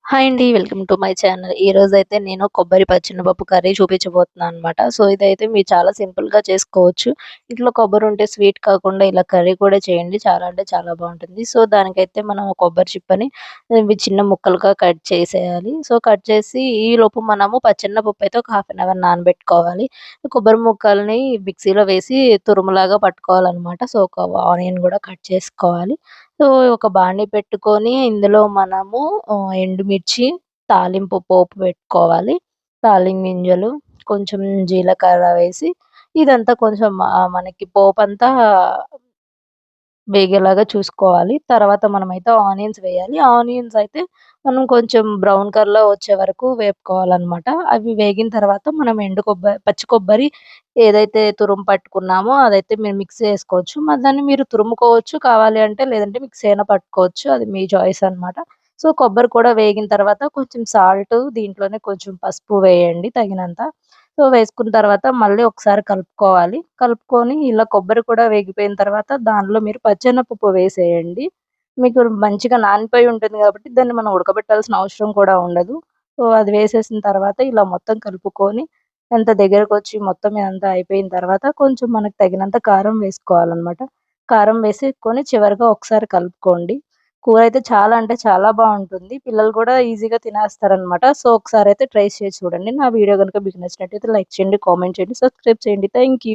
Hi అండి. Welcome to my channel. ఈరోజైతే నేను కొబ్బరి పచ్చెనపప్పు కర్రీ చూపించబోతున్నాను అనమాట. సో, ఇదైతే మీరు చాలా సింపుల్‌గా చేసుకోవచ్చు. ఇంట్లో కొబ్బరి ఉంటే స్వీట్ కాకుండా ఇలా కర్రీ కూడా చేయండి. చాలా అంటే చాలా బావుంటుంది. సో, దానికైతే మనం కొబ్బరి చిప్పని ఇవి చిన్న ముక్కలుగా కట్ చేసేయాలి. సో, కట్ చేసి ఈలోపు మనము పచ్చెనపప్పు అయితే ఒక హాఫ్ అన్ అవర్ నానబెట్టుకోవాలి. కొబ్బరి ముక్కల్ని మిక్సీలో వేసి తురుములాగా పట్టుకోవాలనమాట. సో, ఒక ఆనియన్ కూడా కట్ చేసుకోవాలి. సో, ఒక బాండీ పెట్టుకొని ఇందులో మనము ఎండుమిర్చి, తాలింపు పోపు పెట్టుకోవాలి. తాలింపు గింజలు, కొంచెం జీలకర్ర వేసి ఇదంతా కొంచెం మనకి పోపంతా వేగేలాగా చూసుకోవాలి. తర్వాత మనమైతే ఆనియన్స్ వేయాలి. ఆనియన్స్ అయితే మనం కొంచెం బ్రౌన్ కలర్‌లో వచ్చే వరకు వేపుకోవాలనమాట. అవి వేగిన తర్వాత మనం పచ్చి కొబ్బరి ఏదైతే తురుము పట్టుకున్నామో అదైతే మీరు మిక్సీ చేసుకోవచ్చు. మరి దాన్ని మీరు తురుముకోవచ్చు కావాలి అంటే, లేదంటే మిక్సీ అయినా పట్టుకోవచ్చు. అది మీ చాయిస్ అనమాట. సో, కొబ్బరి కూడా వేగిన తర్వాత కొంచెం సాల్టు, దీంట్లోనే కొంచెం పసుపు వేయండి తగినంత. సో, వేసుకున్న తర్వాత మళ్ళీ ఒకసారి కలుపుకోవాలి. కలుపుకొని ఇలా కొబ్బరి కూడా వేగిపోయిన తర్వాత దానిలో మీరు పచ్చెనపప్పు వేసేయండి. మీకు మంచిగా నానిపోయి ఉంటుంది కాబట్టి దాన్ని మనం ఉడకబెట్టాల్సిన అవసరం కూడా ఉండదు. సో, అది వేసేసిన తర్వాత ఇలా మొత్తం కలుపుకొని అంత దగ్గరకొచ్చి మొత్తం ఇదంతా అయిపోయిన తర్వాత కొంచెం మనకు తగినంత కారం వేసుకోవాలనమాట. కారం వేసేసుకొని చివరగా ఒకసారి కలుపుకోండి. కూరైతే చాలా అంటే చాలా బావుంటుంది. పిల్లలు కూడా ఈజీగా తినేస్తారనమాట. సో, ఒకసారైతే ట్రై చేసి చూడండి. నా వీడియో గనుక మీకు నచ్చినట్టయితే లైక్ చేయండి, కామెంట్ చేయండి, సబ్స్క్రైబ్ చేయండి. Thank you.